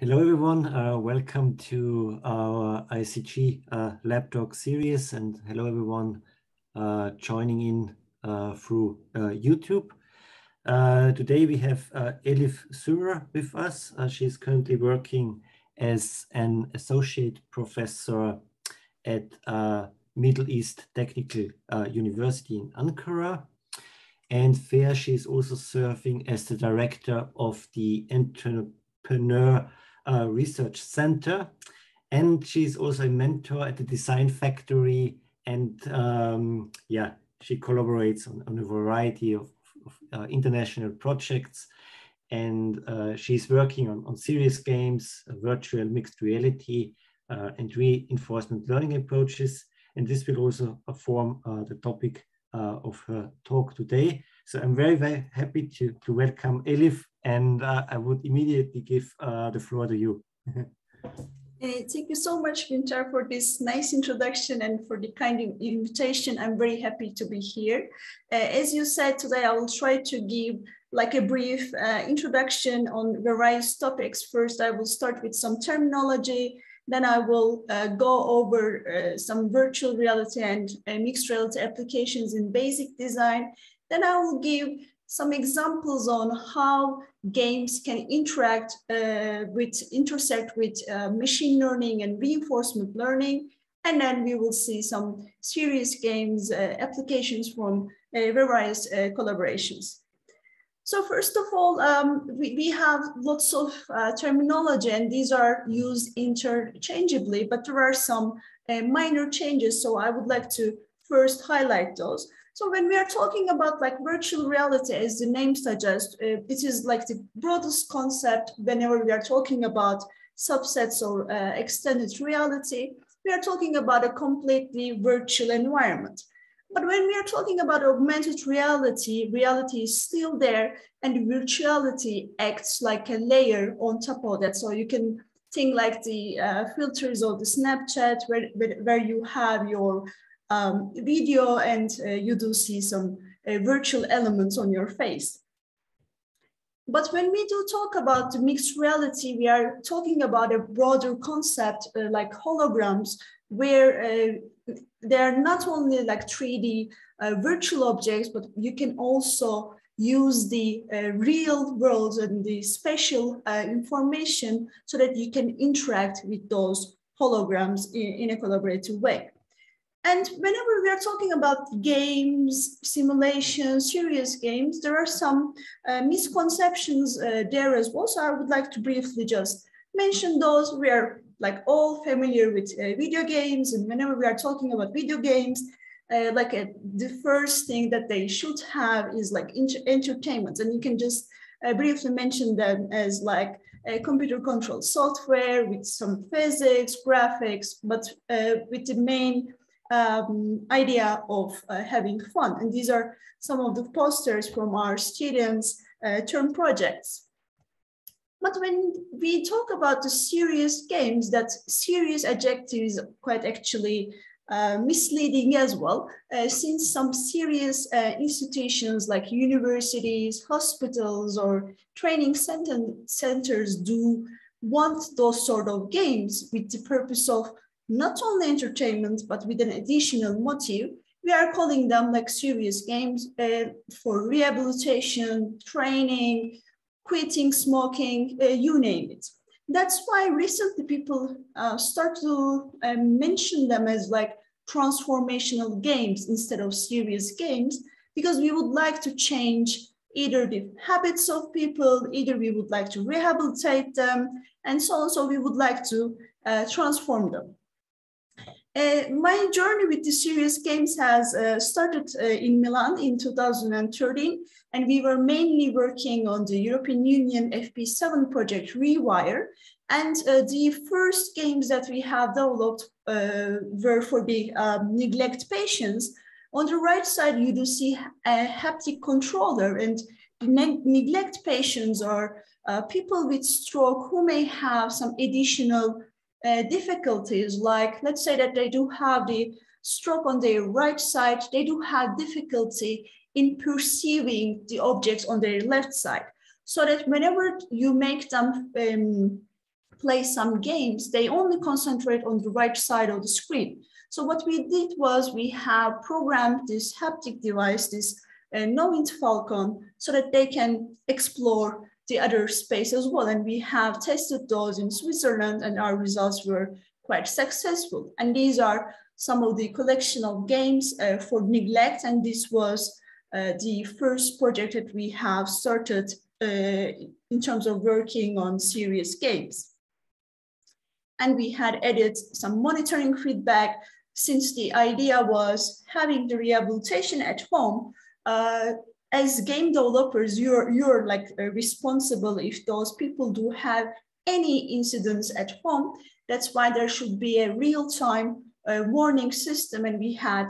Hello, everyone. Welcome to our ICG Lab Talk series, and hello, everyone joining in through YouTube. Today we have Elif Surer with us. She's currently working as an associate professor at Middle East Technical University in Ankara. And there she's also serving as the director of the Entrepreneurship Research Center, and she's also a mentor at the Design Factory, and she collaborates on a variety of international projects, and she's working on serious games, virtual mixed reality, and reinforcement learning approaches, and this will also form the topic of her talk today. So I'm very, very happy to welcome Elif, and I would immediately give the floor to you. Thank you so much, Winter, for this nice introduction and for the kind invitation. I'm very happy to be here. As you said, today I will try to give like a brief introduction on various topics. First, I will start with some terminology. Then I will go over some virtual reality and mixed reality applications in basic design. Then I will give some examples on how games can intersect with machine learning and reinforcement learning. And then we will see some serious games applications from various collaborations. So first of all, we have lots of terminology, and these are used interchangeably, but there are some minor changes. So I would like to first highlight those. So when we are talking about like virtual reality, as the name suggests, it is like the broadest concept whenever we are talking about subsets or extended reality. We are talking about a completely virtual environment. But when we are talking about augmented reality, reality is still there, and virtuality acts like a layer on top of that. So you can think like the filters of the Snapchat, where you have your video and you do see some virtual elements on your face. But when we do talk about the mixed reality, we are talking about a broader concept like holograms, where they are not only like 3D virtual objects, but you can also use the real world and the spatial information so that you can interact with those holograms in a collaborative way. And whenever we are talking about games, simulations, serious games, there are some misconceptions there as well. So I would like to briefly just mention those. We are like all familiar with video games, and whenever we are talking about video games, the first thing that they should have is like entertainment, and you can just briefly mention them as like a computer controlled software with some physics, graphics, but with the main idea of having fun. And these are some of the posters from our students' term projects. But when we talk about the serious games, that serious adjective is quite actually misleading as well, since some serious institutions like universities, hospitals, or training centers do want those sort of games with the purpose of not only entertainment, but with an additional motive. We are calling them like serious games for rehabilitation, training, quitting smoking, you name it. That's why recently people start to mention them as like transformational games instead of serious games, because we would like to change either the habits of people, either we would like to rehabilitate them, and so on. So we would like to transform them. My journey with the serious games has started in Milan in 2013, and we were mainly working on the European Union FP7 project REWIRE. And the first games that we have developed were for the neglect patients. On the right side, you do see a haptic controller, and the neglect patients are people with stroke who may have some additional difficulties, like let's say that they do have the stroke on their right side, they do have difficulty in perceiving the objects on their left side. So that whenever you make them play some games, they only concentrate on the right side of the screen. So what we did was we have programmed this haptic device, this Novint Falcon, so that they can explore the other space as well. And we have tested those in Switzerland, and our results were quite successful. And these are some of the collection of games for neglect. And this was the first project that we have started in terms of working on serious games. And we had added some monitoring feedback, since the idea was having the rehabilitation at home. As game developers, you're like responsible if those people do have any incidents at home. That's why there should be a real-time warning system, and we had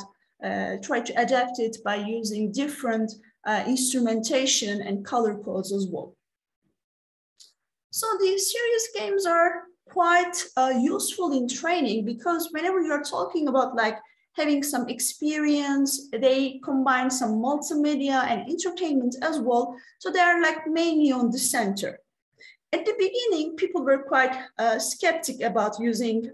tried to adapt it by using different instrumentation and color codes as well. So these serious games are quite useful in training, because whenever you're talking about like having some experience, they combine some multimedia and entertainment as well. So they are like mainly on the center. At the beginning, people were quite skeptic about using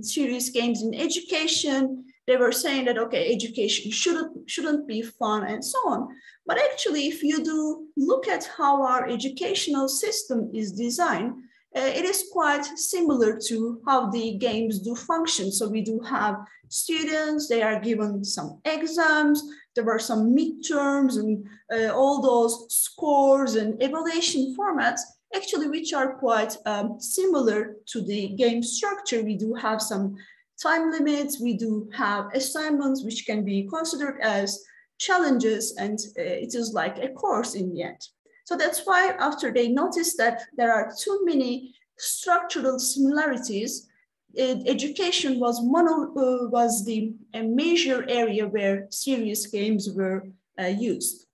serious games in education. They were saying that, okay, education shouldn't be fun and so on. But actually, if you do look at how our educational system is designed, it is quite similar to how the games do function. So we do have students, they are given some exams, there were some midterms and all those scores and evaluation formats, actually, which are quite similar to the game structure. We do have some time limits, we do have assignments which can be considered as challenges, and it is like a course in the end. So that's why after they noticed that there are too many structural similarities, education was the major area where serious games were used.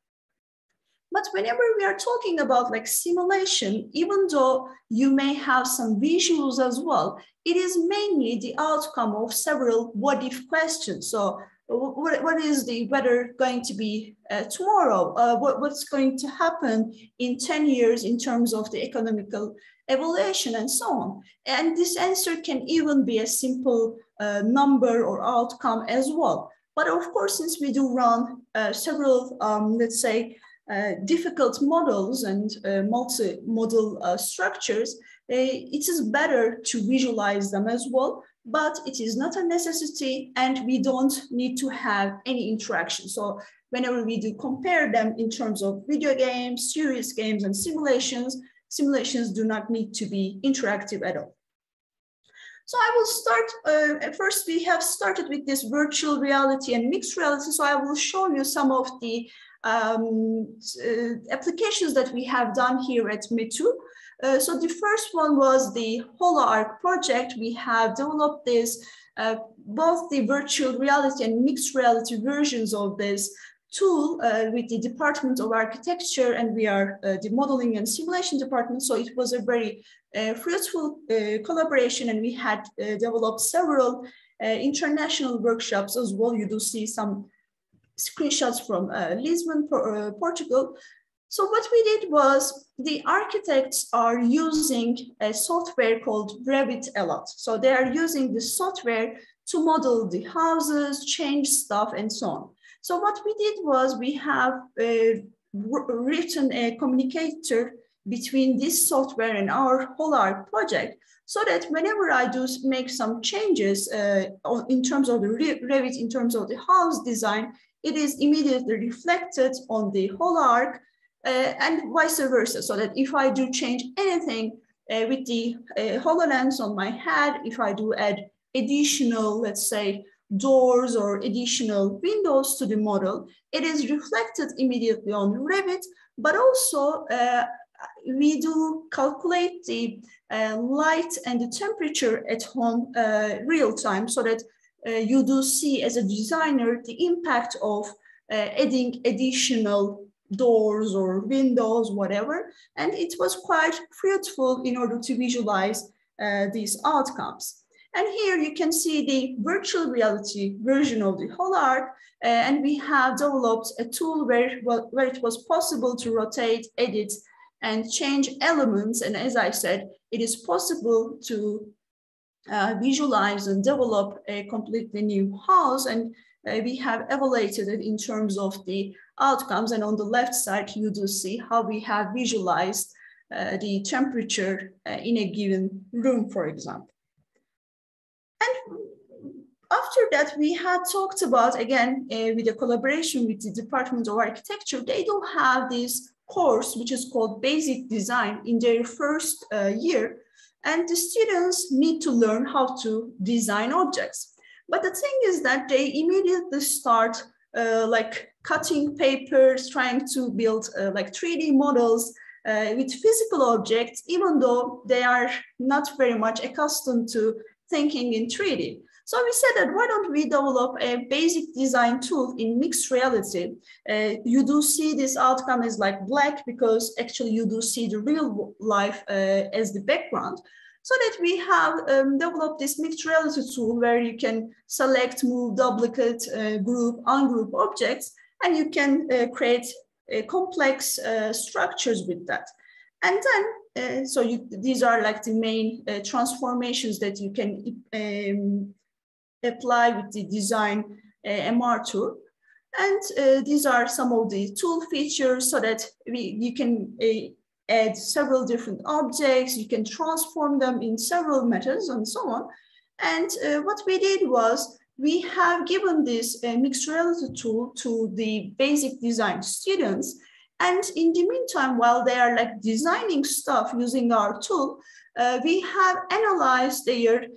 But whenever we are talking about like simulation, even though you may have some visuals as well, it is mainly the outcome of several what if questions. So what is the weather going to be tomorrow? What's going to happen in 10 years in terms of the economical evaluation and so on? And this answer can even be a simple number or outcome as well. But of course, since we do run several, let's say, difficult models and multi-model structures, it is better to visualize them as well, but it is not a necessity, and we don't need to have any interaction. So whenever we do compare them in terms of video games, serious games, and simulations, simulations do not need to be interactive at all. So I will start, first we have started with this virtual reality and mixed reality. So I will show you some of the applications that we have done here at METU. So the first one was the HoloArch project. We have developed this, both the virtual reality and mixed reality versions of this tool with the Department of Architecture, and we are the modeling and simulation department. So it was a very fruitful collaboration, and we had developed several international workshops as well. You do see some screenshots from Lisbon, Portugal. So what we did was the architects are using a software called Revit a lot. So they are using the software to model the houses, change stuff, and so on. So what we did was we have written a communicator between this software and our HoloArch project, so that whenever I do make some changes in terms of the Revit, in terms of the house design, it is immediately reflected on the HoloArch and vice versa. So that if I do change anything with the HoloLens on my head, if I do add additional, let's say, doors or additional windows to the model, it is reflected immediately on Revit, but also we do calculate the light and the temperature at home real time, so that you do see as a designer the impact of adding additional doors or windows, whatever. And it was quite fruitful in order to visualize these outcomes. And here you can see the virtual reality version of the HoloArch, and we have developed a tool where it was possible to rotate, edit, and change elements. And as I said, it is possible to visualize and develop a completely new house. And we have evaluated it in terms of the outcomes. And on the left side, you do see how we have visualized the temperature in a given room, for example. And after that, we had talked about, again, with a collaboration with the Department of Architecture, they do have this course, which is called Basic Design in their first year. And the students need to learn how to design objects. But the thing is that they immediately start like cutting papers, trying to build like 3D models with physical objects, even though they are not very much accustomed to thinking in 3D. So we said that why don't we develop a basic design tool in mixed reality? You do see this outcome is like black because actually you do see the real life as the background. So that we have developed this mixed reality tool where you can select, move, duplicate, group, ungroup objects, and you can create complex structures with that. And then, these are like the main transformations that you can apply with the design MR tool. And these are some of the tool features so that you can add several different objects, you can transform them in several methods and so on. And what we did was we have given this mixed reality tool to the basic design students. And in the meantime, while they are like designing stuff using our tool, we have analyzed their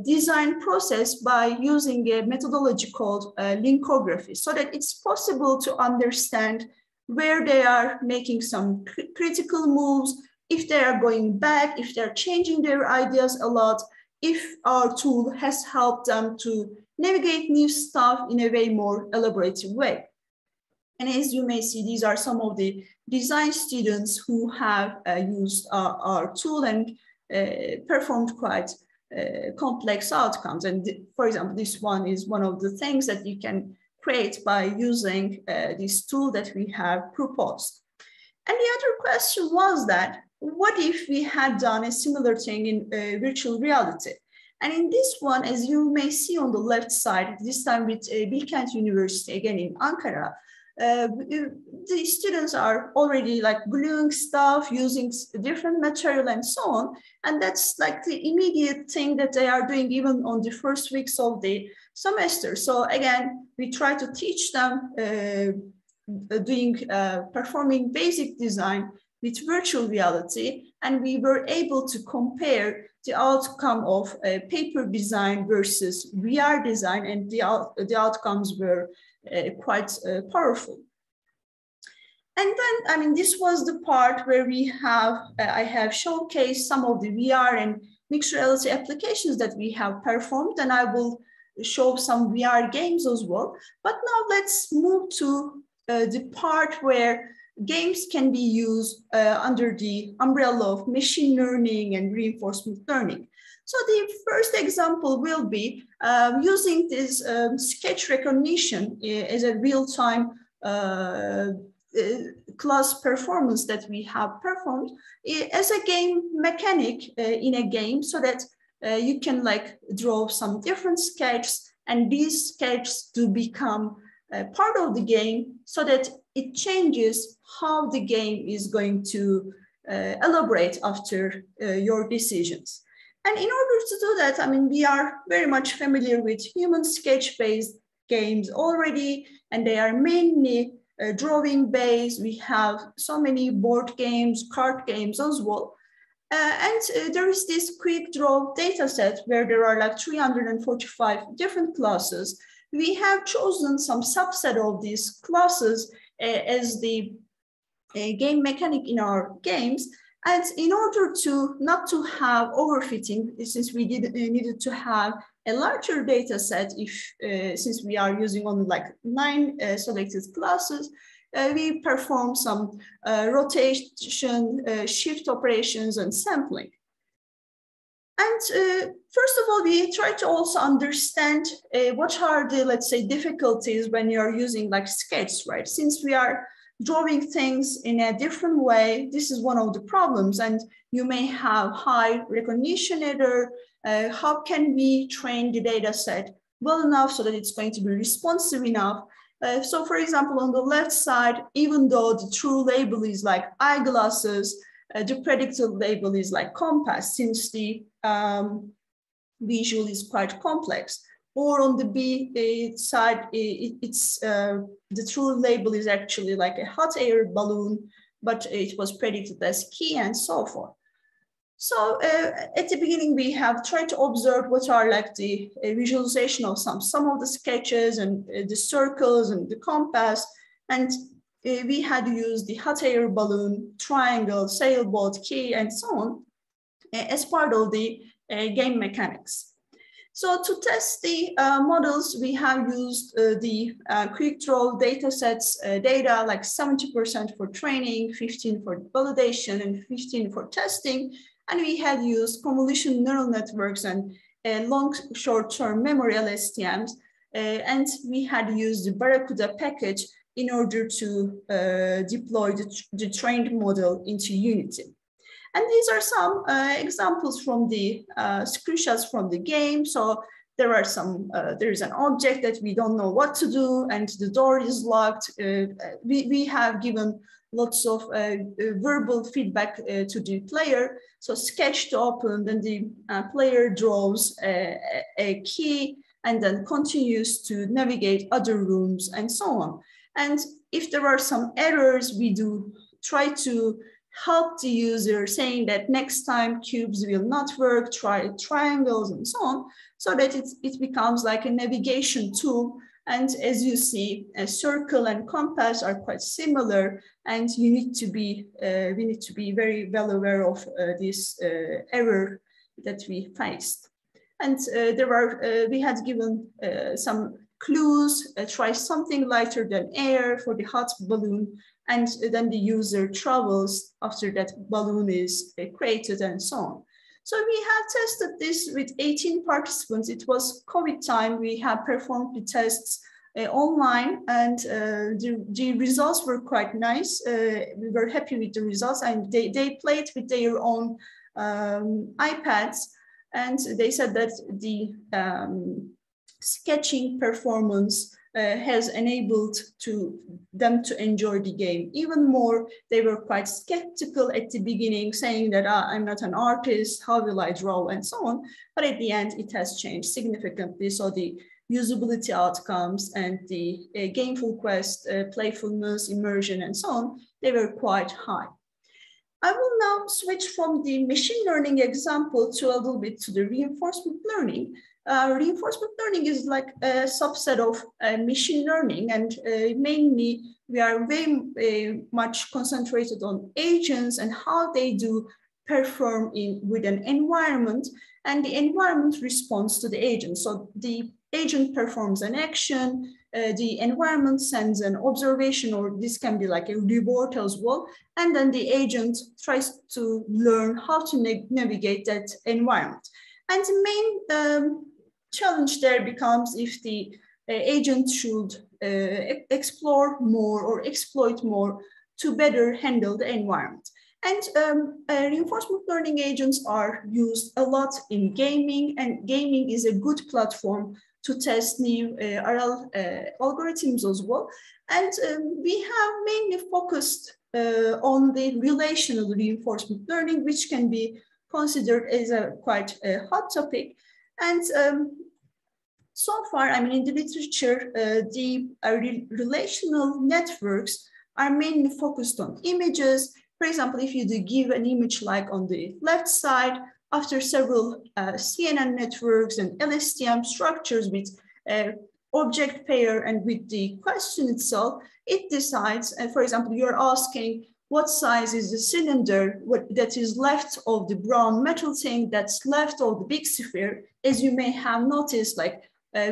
design process by using a methodology called linkography, so that it's possible to understand where they are making some critical moves, if they are going back, if they're changing their ideas a lot, if our tool has helped them to navigate new stuff in a way more elaborative way. And as you may see, these are some of the design students who have used our tool and performed quite complex outcomes. And for example, this one is one of the things that you can create by using this tool that we have proposed. And the other question was that, what if we had done a similar thing in virtual reality? And in this one, as you may see on the left side, this time with Bilkent University, again in Ankara, the students are already like gluing stuff, using different material and so on. And that's like the immediate thing that they are doing even on the first weeks of the semester. So again, we try to teach them performing basic design with virtual reality. And we were able to compare the outcome of paper design versus VR design, and the outcomes were quite powerful. And then, I mean, this was the part where we have, I have showcased some of the VR and mixed reality applications that we have performed, and I will show some VR games as well. But now let's move to the part where games can be used under the umbrella of machine learning and reinforcement learning. So the first example will be using this sketch recognition as a real-time class performance that we have performed as a game mechanic in a game, so that you can like draw some different sketches, and these sketches do become part of the game, so that it changes how the game is going to elaborate after your decisions. And in order to do that, I mean, we are very much familiar with human sketch-based games already, and they are mainly drawing-based. We have so many board games, card games as well. And there is this quick draw data set where there are like 345 different classes. We have chosen some subset of these classes as the game mechanic in our games. And in order to not to have overfitting, since we needed to have a larger data set, since we are using only like 9 selected classes, we perform some rotation, shift operations, and sampling. And first of all, we try to also understand what are the, let's say, difficulties when you're using like sketch, right? Since we are drawing things in a different way, this is one of the problems, and you may have high recognition error. How can we train the data set well enough so that it's going to be responsive enough? So for example, on the left side, even though the true label is like eyeglasses, the predicted label is like compass, since the visual is quite complex. Or on the B side, it's the true label is actually like a hot air balloon, but it was predicted as key and so forth. So at the beginning, we have tried to observe what are like the visualization of some of the sketches and the circles and the compass. And we had used the hot air balloon, triangle, sailboat, key, and so on as part of the game mechanics. So to test the models, we have used the quick draw data sets data, like 70% for training, 15 for validation, and 15 for testing. And we had used convolution neural networks and long short-term memory LSTMs. And we had used the Barracuda package in order to deploy the trained model into Unity. And these are some examples from the screenshots from the game. So there are some, there is an object that we don't know what to do, and the door is locked. We have given lots of verbal feedback to the player. So sketch to open, then the player draws a key and then continues to navigate other rooms and so on. And if there are some errors, we do try to help the user, saying that next time cubes will not work, try triangles and so on, so that it becomes like a navigation tool. And as you see, a circle and compass are quite similar, and you need to be, we need to be very well aware of this error that we faced. And we had given some clues, try something lighter than air for the hot balloon, and then the user travels after that balloon is created and so on. So we have tested this with 18 participants. It was COVID time. We have performed the tests online, and the results were quite nice. We were happy with the results, and they played with their own iPads, and they said that the sketching performance has enabled them to enjoy the game even more. They were quite skeptical at the beginning, saying that I'm not an artist, how will I draw, and so on. But at the end, it has changed significantly. So the usability outcomes and the gameful quest, playfulness, immersion, and so on, they were quite high. I will now switch from the machine learning example to a little bit to the reinforcement learning. Reinforcement learning is like a subset of machine learning, and mainly we are very much concentrated on agents and how they do perform with an environment, and the environment responds to the agent. So the agent performs an action, the environment sends an observation, or this can be like a reward as well, and then the agent tries to learn how to navigate that environment. And the main challenge there becomes if the agent should explore more or exploit more to better handle the environment. And reinforcement learning agents are used a lot in gaming, and gaming is a good platform to test new RL algorithms as well. And we have mainly focused on the relational reinforcement learning, which can be considered as a quite hot topic. And so far, I mean, in the literature, the relational networks are mainly focused on images. For example, if you do give an image like on the left side, after several CNN networks and LSTM structures with object pair and with the question itself, it decides, for example, you're asking what size is the cylinder that is left of the brown metal thing that's left of the big sphere. As you may have noticed, like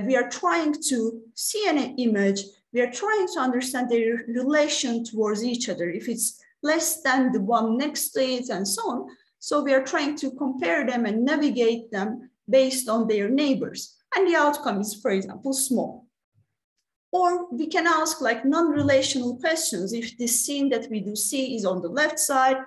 we are trying to see an image, we are trying to understand their relation towards each other, if it's less than the one next to it and so on. So we are trying to compare them and navigate them based on their neighbors. And the outcome is, for example, small. Or we can ask like non-relational questions. If the scene that we do see is on the left side,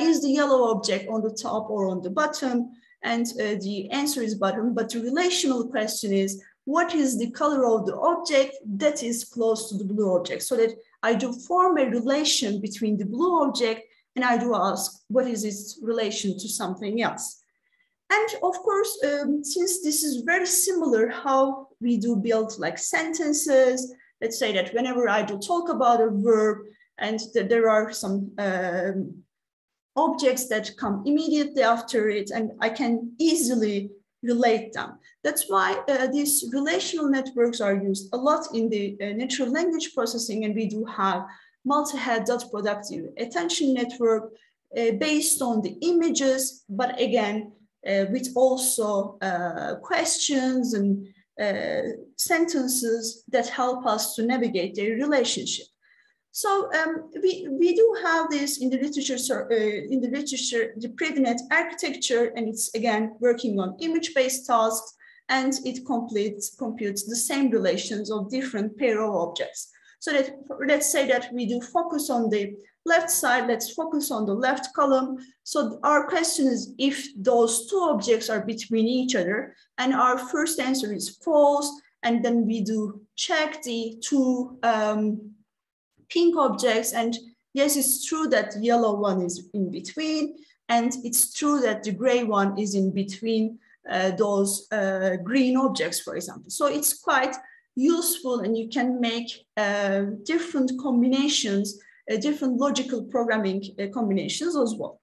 is the yellow object on the top or on the bottom? And the answer is bottom, but the relational question is, what is the color of the object that is close to the blue object? So that I do form a relation between the blue object and I do ask, what is its relation to something else? And of course, since this is very similar how we do build like sentences, let's say that whenever I do talk about a verb and that there are some objects that come immediately after it, and I can easily relate them. That's why these relational networks are used a lot in the natural language processing, and we do have multi-head dot productive attention network based on the images, but again, with also questions and sentences that help us to navigate their relationship. So we do have this in the literature, the PREDINET architecture, and it's again working on image-based tasks, and it computes the same relations of different pair of objects. So that, let's say that we do focus on the left side, let's focus on the left column. So our question is if those two objects are between each other, and our first answer is false, and then we do check the two pink objects, and yes, it's true that the yellow one is in between, and it's true that the gray one is in between those green objects, for example. So it's quite useful, and you can make different combinations, different logical programming combinations as well.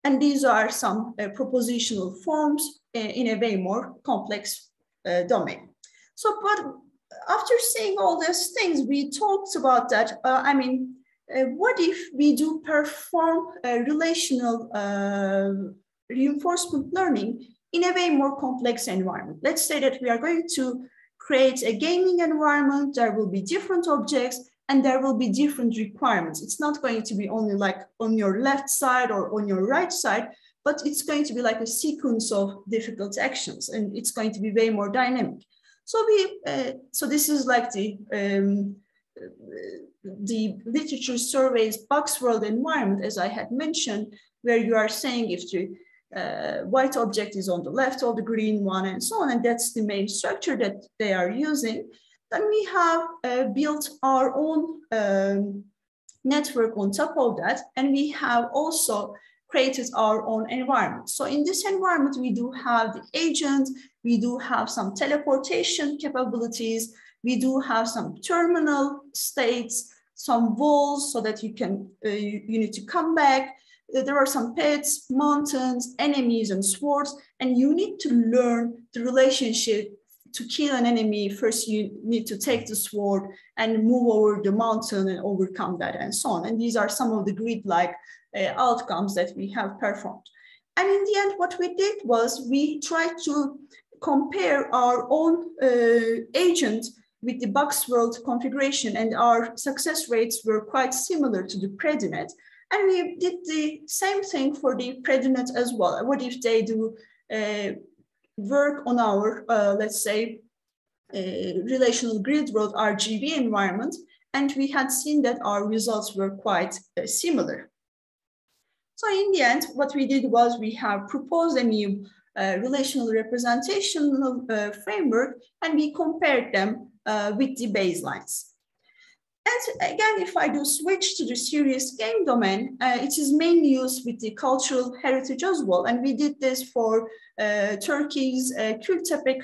And these are some propositional forms in a way more complex domain. So, but after saying all these things, we talked about that. What if we do perform relational reinforcement learning in a way more complex environment? Let's say that we are going to create a gaming environment. There will be different objects and there will be different requirements. It's not going to be only like on your left side or on your right side, but it's going to be like a sequence of difficult actions, and it's going to be way more dynamic. So so this is like the literature surveys box world environment, as I had mentioned, where you are saying if the white object is on the left of the green one and so on, and that's the main structure that they are using. Then we have built our own network on top of that, and we have also created our own environment. So in this environment, we do have the agent, we do have some teleportation capabilities, we do have some terminal states, some walls so that you can you need to come back. There are some pets, mountains, enemies, and swords, and you need to learn the relationship. To kill an enemy, first you need to take the sword and move over the mountain and overcome that and so on. And these are some of the grid-like outcomes that we have performed. And in the end, what we did was we tried to compare our own agent with the box world configuration, and our success rates were quite similar to the PREDINET. And we did the same thing for the PREDINET as well. What if they do work on our, let's say, relational grid world RGB environment, and we had seen that our results were quite similar. So in the end, what we did was we have proposed a new relational representational framework, and we compared them with the baselines. And again, if I do switch to the serious game domain, it is mainly used with the cultural heritage as well. And we did this for Turkey's Kültepe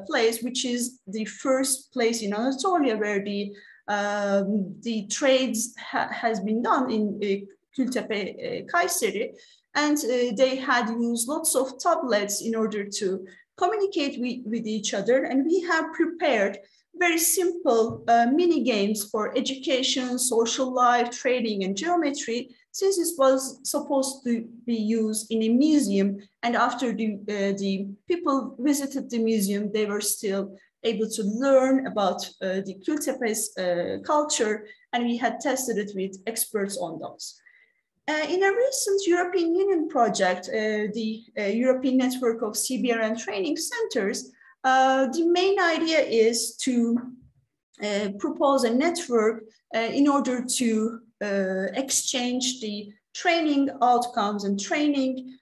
place, which is the first place in Anatolia where the trades has been done in Kültepe, Kayseri. And they had used lots of tablets in order to communicate with each other. And we have prepared very simple mini games for education, social life, trading, and geometry, since this was supposed to be used in a museum. And after the people visited the museum, they were still able to learn about the Kültepe's culture, and we had tested it with experts on those. In a recent European Union project, the European Network of CBRN Training Centers, the main idea is to propose a network in order to exchange the training outcomes and training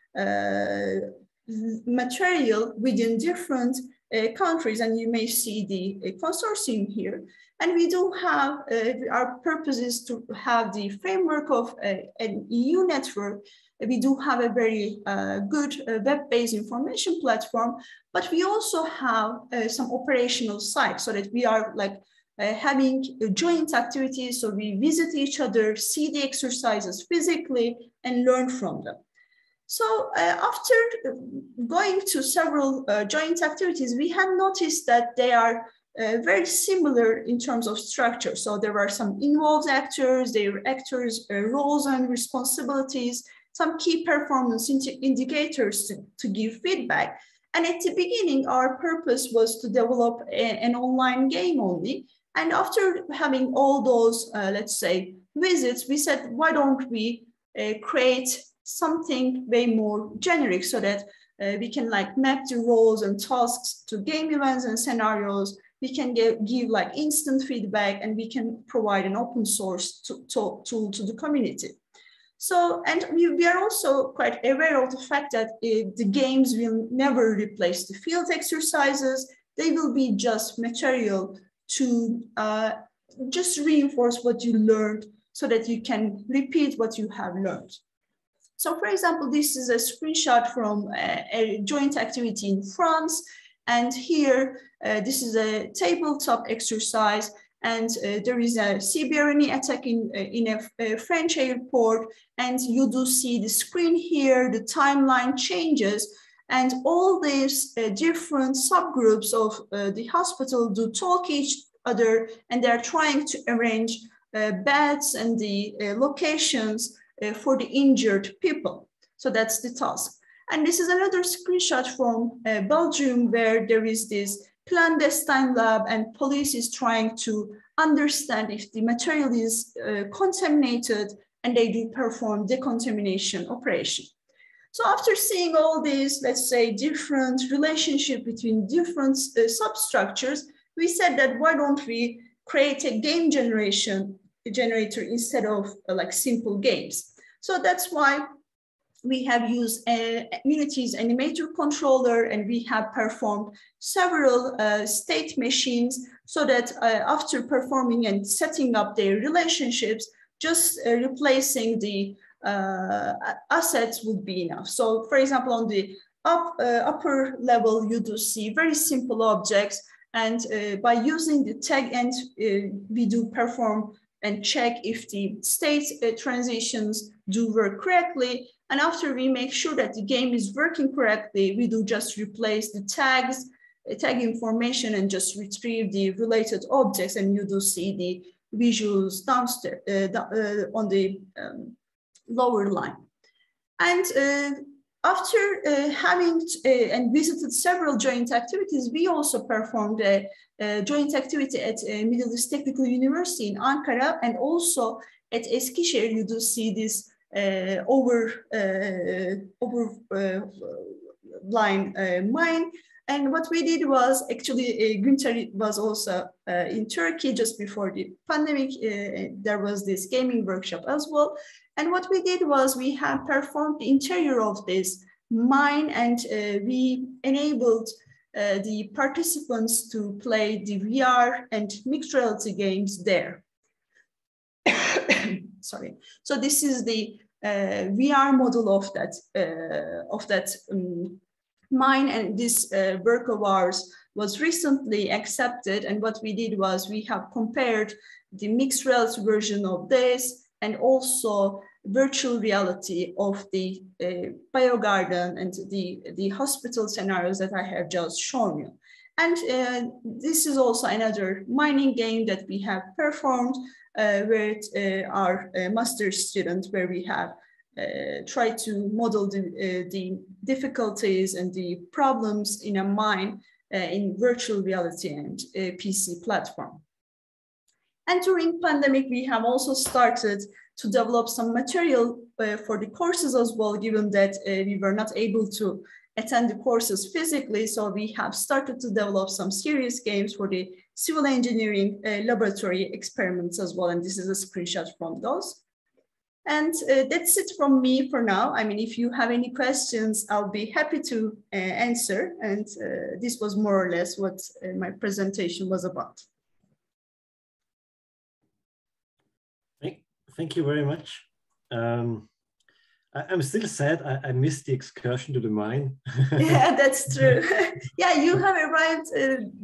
material within different countries. And you may see the consortium here. And we do have, our purpose is to have the framework of an EU network. We do have a very good web-based information platform, but we also have some operational sites so that we are like having joint activities. So we visit each other, see the exercises physically, and learn from them. So after going to several joint activities, we have noticed that they are very similar in terms of structure. So there are some involved actors, their actors' roles and responsibilities, some key performance indicators to give feedback. And at the beginning, our purpose was to develop an online game only. And after having all those, let's say, visits, we said, why don't we create something way more generic so that we can like map the roles and tasks to game events and scenarios. We can give like instant feedback, and we can provide an open source tool to the community. So, and we are also quite aware of the fact that the games will never replace the field exercises. They will be just material to just reinforce what you learned so that you can repeat what you have learned. So for example, this is a screenshot from a joint activity in France. And here, this is a tabletop exercise. And there is a CBRNE attack in a French airport. And you do see the screen here, the timeline changes. And all these different subgroups of the hospital do talk each other, and they're trying to arrange beds and the locations for the injured people. So that's the task. And this is another screenshot from Belgium, where there is this clandestine lab and police is trying to understand if the material is contaminated, and they do perform decontamination operation. So after seeing all these, let's say, different relationship between different substructures, we said that why don't we create a game generator instead of like simple games. So that's why we have used Unity's animator controller, and we have performed several state machines so that after performing and setting up their relationships, just replacing the assets would be enough. So for example, on the upper level, you do see very simple objects, and by using the tag end, we do perform and check if the state transitions do work correctly. And after we make sure that the game is working correctly, we do just replace the tags, tag information, and just retrieve the related objects. And you do see the visuals downstairs on the lower line. And after having and visited several joint activities, we also performed a joint activity at Middle East Technical University in Ankara, and also at Eskişehir. You do see this line mine. And what we did was actually, Günter was also in Turkey just before the pandemic. There was this gaming workshop as well. And what we did was we have performed the interior of this mine, and we enabled the participants to play the VR and mixed reality games there. Sorry. So this is the VR model of that mine, and this work of ours was recently accepted. And what we did was we have compared the mixed reality version of this and also virtual reality of the biogarden and the hospital scenarios that I have just shown you. And this is also another mining game that we have performed with our master's student, where we have tried to model the difficulties and the problems in a mine in virtual reality and PC platform. And during pandemic, we have also started to develop some material for the courses as well, given that we were not able to attend the courses physically. So we have started to develop some serious games for the civil engineering laboratory experiments as well. And this is a screenshot from those. And that's it from me for now. I mean, if you have any questions, I'll be happy to answer. And this was more or less what my presentation was about. Thank you very much. I'm still sad I missed the excursion to the mine. Yeah, that's true. Yeah, you have arrived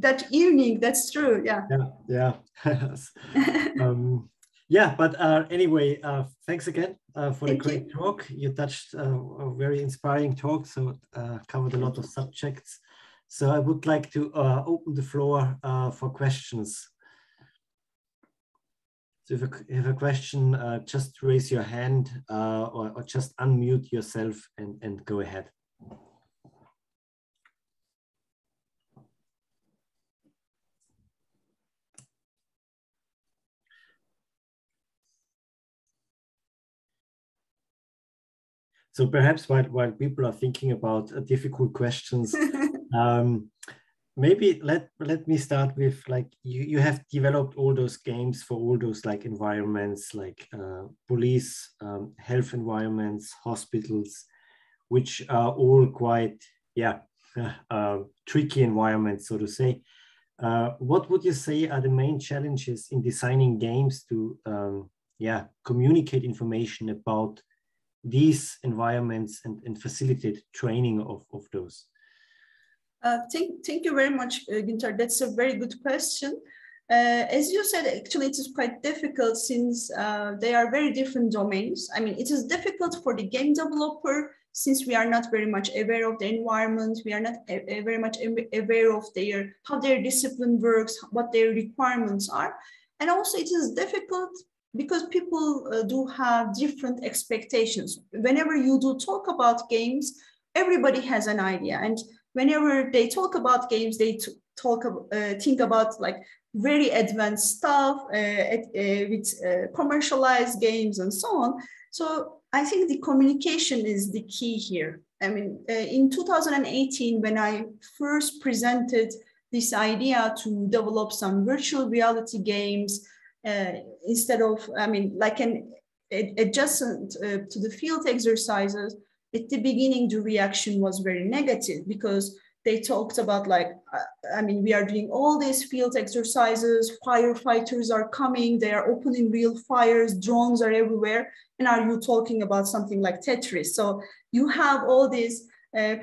that evening. That's true. Yeah. Yeah. Yeah, but anyway, thanks again for the great talk. You touched a very inspiring talk, so covered a lot of subjects. So I would like to open the floor for questions. So if you have a question, just raise your hand or just unmute yourself and go ahead. So perhaps while people are thinking about difficult questions, maybe let me start with, like, you have developed all those games for all those like environments, like police, health environments, hospitals, which are all quite, tricky environments, so to say. What would you say are the main challenges in designing games to communicate information about these environments and facilitate training of those? Thank you very much, Günter. That's a very good question. As you said, actually, it is quite difficult since they are very different domains. I mean, it is difficult for the game developer since we are not very much aware of the environment. We are not very much aware of how their discipline works, what their requirements are. And also it is difficult because people do have different expectations. Whenever you do talk about games, everybody has an idea. And whenever they talk about games, they think about like very advanced stuff with commercialized games and so on. So I think the communication is the key here. I mean, in 2018, when I first presented this idea to develop some virtual reality games, instead of, I mean, like an adjacent to the field exercises, at the beginning, the reaction was very negative because they talked about like, I mean, we are doing all these field exercises, firefighters are coming, they are opening real fires, drones are everywhere. And are you talking about something like Tetris? So you have all these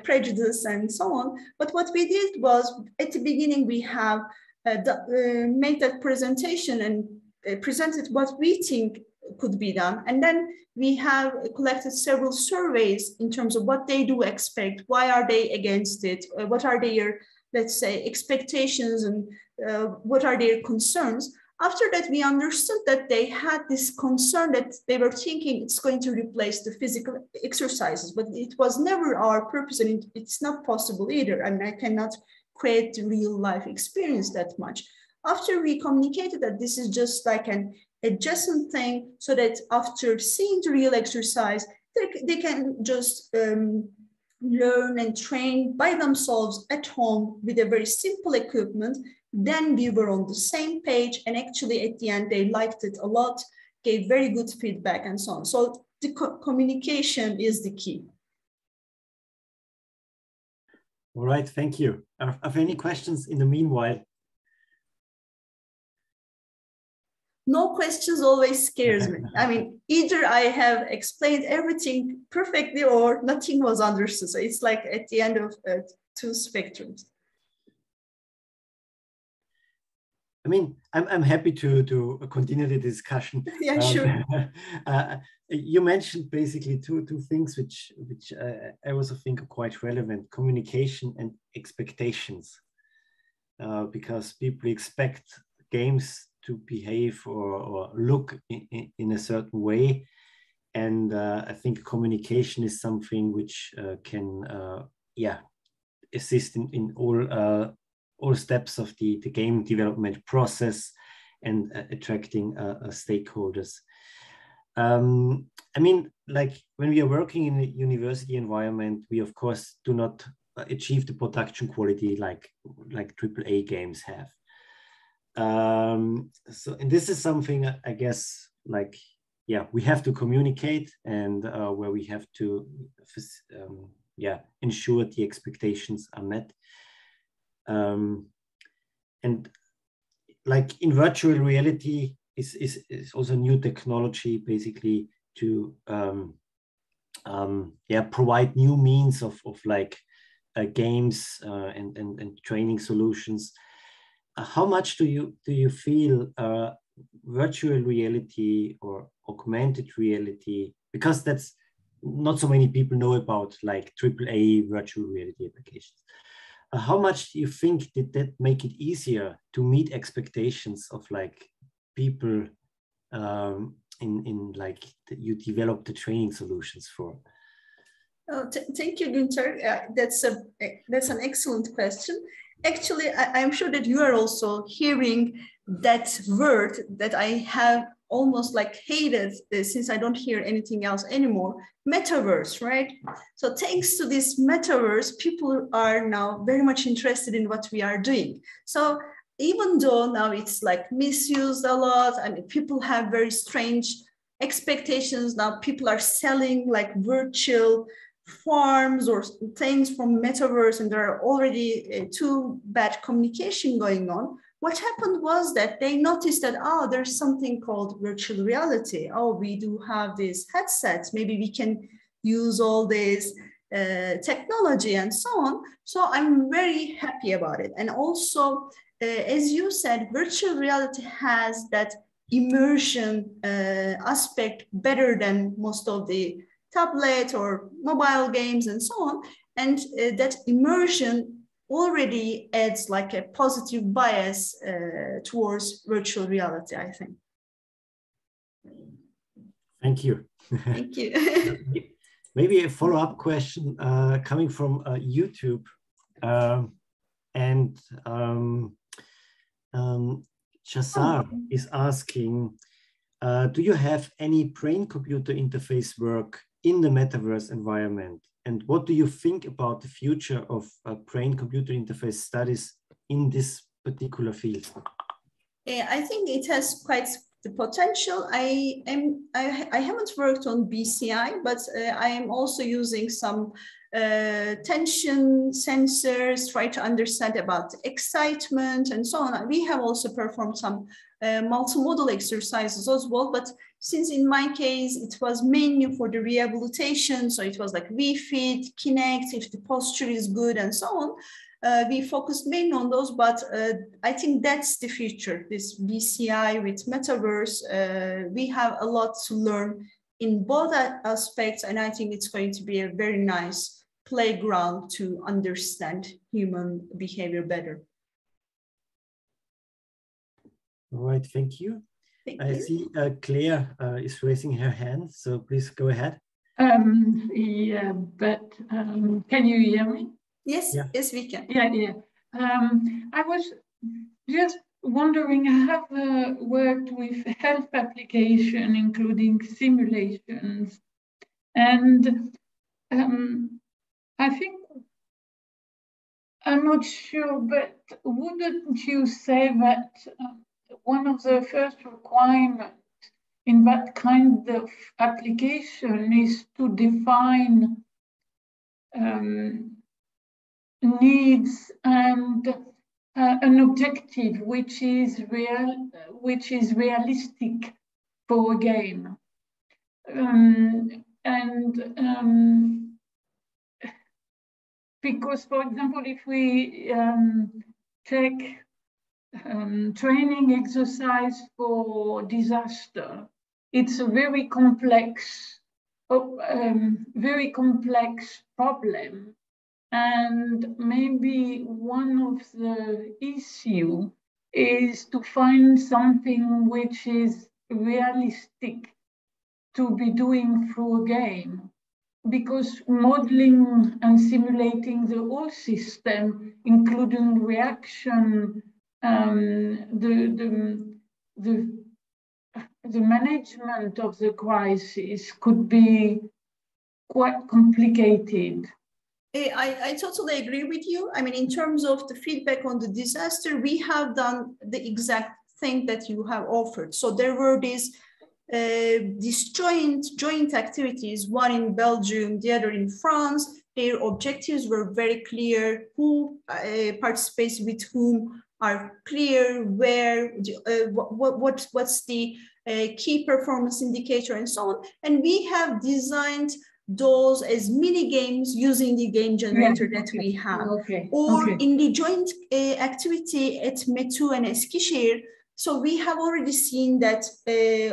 prejudice and so on. But what we did was at the beginning, we have made that presentation and presented what we think could be done. And then we have collected several surveys in terms of what they do expect, why are they against it, what are their, let's say, expectations, and what are their concerns. After that, we understood that they had this concern that they were thinking it's going to replace the physical exercises, but it was never our purpose, and it's not possible either. I mean, I cannot create the real life experience that much. After we communicated that this is just like an adjacent thing, so that after seeing the real exercise, they can just learn and train by themselves at home with a very simple equipment, then we were on the same page. And actually at the end, they liked it a lot, gave very good feedback and so on. So the communication is the key. All right, thank you. Are there any questions in the meanwhile? No questions always scares me. I mean, either I have explained everything perfectly or nothing was understood. So it's like at the end of two spectrums. I mean, I'm happy to continue the discussion. Yeah, sure. You mentioned basically two things which I also think are quite relevant: communication and expectations, because people expect games to behave or look in a certain way. And I think communication is something which can assist in all steps of the game development process and attracting stakeholders. I mean, like when we are working in a university environment, we of course do not achieve the production quality like AAA games have. So, and this is something I guess, like, yeah, we have to communicate, and where we have to, yeah, ensure the expectations are met. And like in virtual reality is also new technology, basically, to yeah, provide new means of like games and training solutions. How much do you feel virtual reality or augmented reality, because that's not so many people know about, like AAA virtual reality applications? How much do you think did that make it easier to meet expectations of like people in like you develop the training solutions for? Oh, thank you, Günther. That's an excellent question. Actually, I'm sure that you are also hearing that word that I have almost like hated since I don't hear anything else anymore, metaverse, right? So thanks to this metaverse, people are now very much interested in what we are doing. So even though now it's like misused a lot, I mean, people have very strange expectations. Now people are selling like virtual farms or things from metaverse, and there are already too bad communication going on. What happened was that they noticed that, oh, there's something called virtual reality. Oh, we do have these headsets. Maybe we can use all this technology and so on. So I'm very happy about it. And also, as you said, virtual reality has that immersion aspect better than most of the tablet or mobile games and so on. And that immersion already adds like a positive bias towards virtual reality, I think. Thank you. Thank you. Maybe a follow-up question coming from YouTube. And Chazar is asking, do you have any brain-computer interface work in the metaverse environment? And what do you think about the future of brain-computer interface studies in this particular field? I think it has quite the potential. I haven't worked on BCI, but I am also using some tension sensors, try to understand about excitement and so on. We have also performed some multimodal exercises as well, but since in my case, it was mainly for the rehabilitation, so it was like VFit, Kinect, if the posture is good and so on. We focused mainly on those, but I think that's the future, this BCI with metaverse. We have a lot to learn in both aspects, and I think it's going to be a very nice playground to understand human behavior better. All right, thank you. Thank I you. see Claire is raising her hand, so please go ahead. Yeah, but can you hear me? Yes, yeah. Yes, we can. Yeah. I was just wondering, I have worked with health application, including simulations, and I think, I'm not sure, but wouldn't you say that one of the first requirements in that kind of application is to define needs and an objective which is realistic for a game, because, for example, if we take training exercise for disaster, it's a very complex problem. And maybe one of the issues is to find something which is realistic to be doing through a game, because modeling and simulating the whole system, including reaction, the management of the crisis could be quite complicated. I totally agree with you. I mean, in terms of the feedback on the disaster, we have done the exact thing that you have offered. So there were these joint activities, one in Belgium, the other in France. Their objectives were very clear, who participates with whom are clear, where, what's the key performance indicator and so on. And we have designed those as mini games using the game generator that we have. Or in the joint activity at METU and Eskişehir, so we have already seen that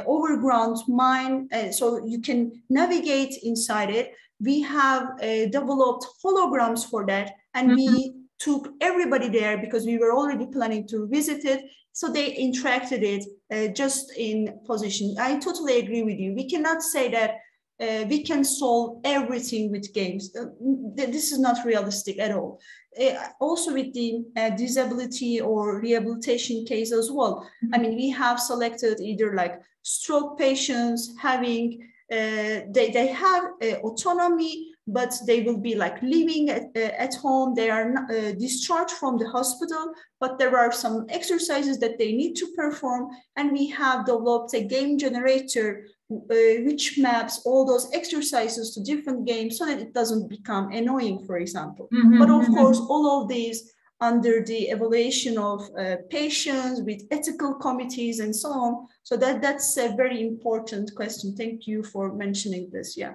overground mine, so you can navigate inside it. We have developed holograms for that, and we took everybody there because we were already planning to visit it. So they interacted it just in position. I totally agree with you. We cannot say that we can solve everything with games. This is not realistic at all. Also with the disability or rehabilitation case as well. I mean, we have selected either like stroke patients having, they have autonomy, but they will be like living at home. They are not, discharged from the hospital, but there are some exercises that they need to perform. And we have developed a game generator which maps all those exercises to different games so that it doesn't become annoying, for example. But of course, all of these under the evaluation of patients with ethical committees and so on. So that's a very important question. Thank you for mentioning this. Yeah.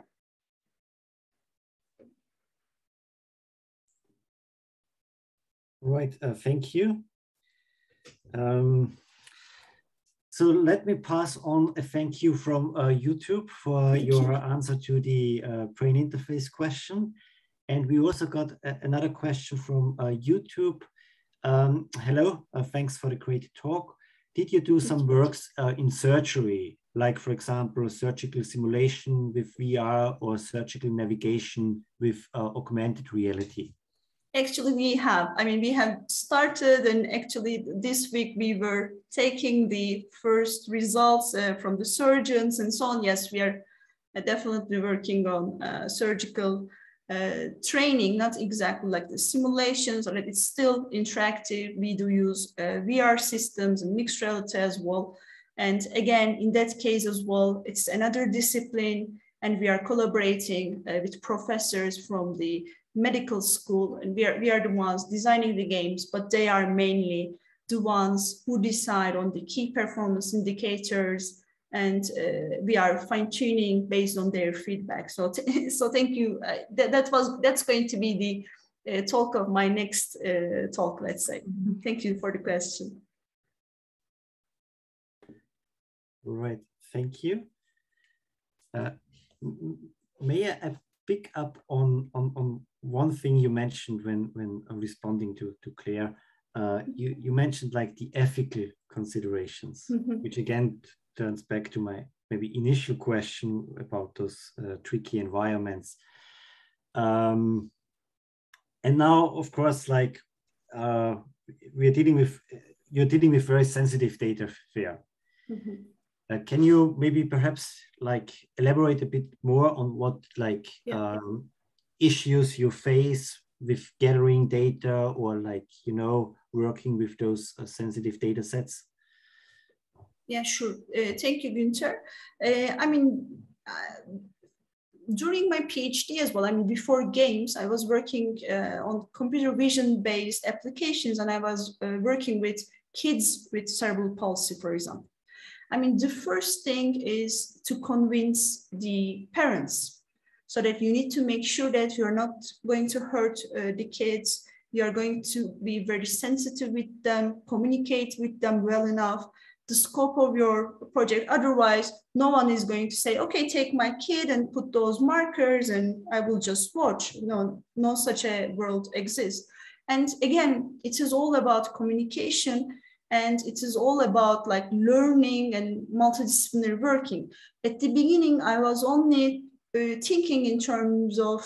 Right, thank you. So let me pass on a thank you from YouTube for your answer to the brain interface question. And we also got another question from YouTube. Hello, thanks for the great talk. Did you do some works in surgery, like for example, surgical simulation with VR or surgical navigation with augmented reality? Actually, we have. I mean, we have started, and actually this week we were taking the first results from the surgeons and so on. Yes, we are definitely working on surgical training, not exactly like the simulations, or it's still interactive. We do use VR systems and mixed reality as well. And again, in that case as well, it's another discipline, and we are collaborating with professors from the medical school, and we are the ones designing the games, but they are mainly the ones who decide on the key performance indicators, and we are fine-tuning based on their feedback. So thank you. That's going to be the talk of my next talk, let's say. Thank you for the question. Right, thank you. May I pick up on one thing you mentioned when responding to Claire? You mentioned like the ethical considerations, which again turns back to my maybe initial question about those tricky environments. And now, of course, like you're dealing with very sensitive data here. Can you maybe perhaps like elaborate a bit more on what like issues you face with gathering data, or like, you know, working with those sensitive data sets? Yeah, sure. Thank you, Günter. I mean, during my PhD as well, I mean, before games, I was working on computer vision based applications, and I was working with kids with cerebral palsy, for example. I mean, the first thing is to convince the parents, so that you need to make sure that you're not going to hurt the kids. You are going to be very sensitive with them, communicate with them well enough, the scope of your project. Otherwise, no one is going to say, okay, take my kid and put those markers and I will just watch. No such a world exists. And again, it is all about communication, and it is all about like learning and multidisciplinary working. At the beginning, I was only thinking in terms of,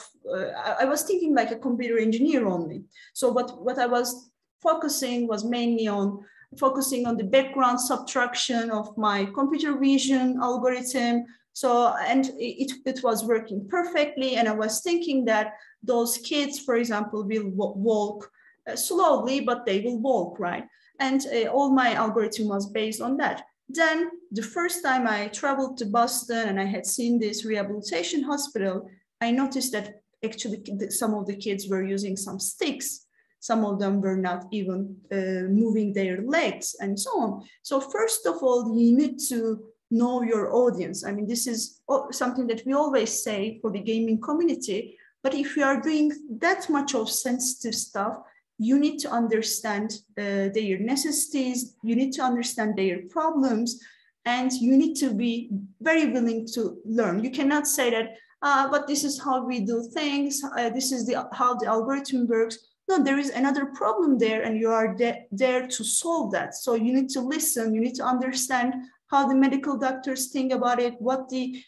I was thinking like a computer engineer only. So what I was focusing was mainly on focusing on the background subtraction of my computer vision algorithm. So, and it was working perfectly. And I was thinking that those kids, for example, will walk slowly, but they will walk, right? And all my algorithm was based on that. Then the first time I traveled to Boston and I had seen this rehabilitation hospital, I noticed that actually some of the kids were using some sticks. Some of them were not even moving their legs and so on. So first of all, you need to know your audience. I mean, this is something that we always say for the gaming community, but if you are doing that much of sensitive stuff, you need to understand their necessities, you need to understand their problems, and you need to be very willing to learn. You cannot say that, but this is how we do things, this is how the algorithm works. No, there is another problem there, and you are there to solve that. So you need to listen, you need to understand how the medical doctors think about it, what the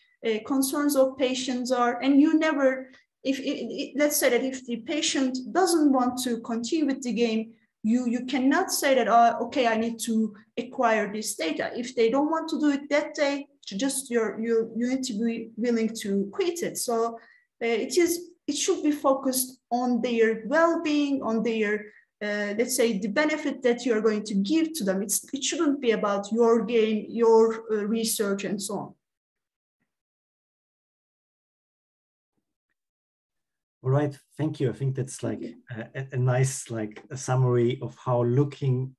concerns of patients are, and you never, let's say that if the patient doesn't want to continue with the game, you cannot say that, okay, I need to acquire this data. If they don't want to do it that day, just you need to be willing to quit it. So it should be focused on their well-being, on their, let's say, the benefit that you're going to give to them. It shouldn't be about your game, your research, and so on. All right, thank you. I think that's like a nice a summary of how looking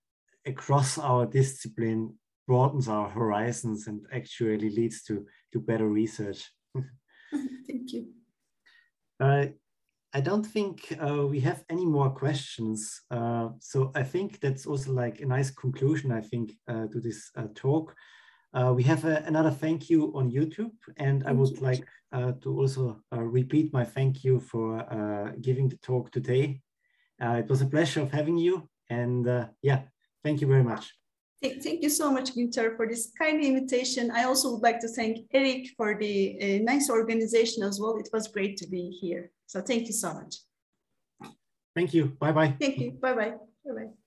across our discipline broadens our horizons and actually leads to better research. Thank you. I don't think we have any more questions. So I think that's also like a nice conclusion, I think, to this talk. We have another thank you on YouTube, and I would like to also repeat my thank you for giving the talk today. It was a pleasure of having you, and yeah, thank you very much. Thank you so much, Günter, for this kind invitation. I also would like to thank Eric for the nice organization as well. It was great to be here. So thank you so much. Thank you. Bye-bye. Thank you. Bye-bye. Bye-bye.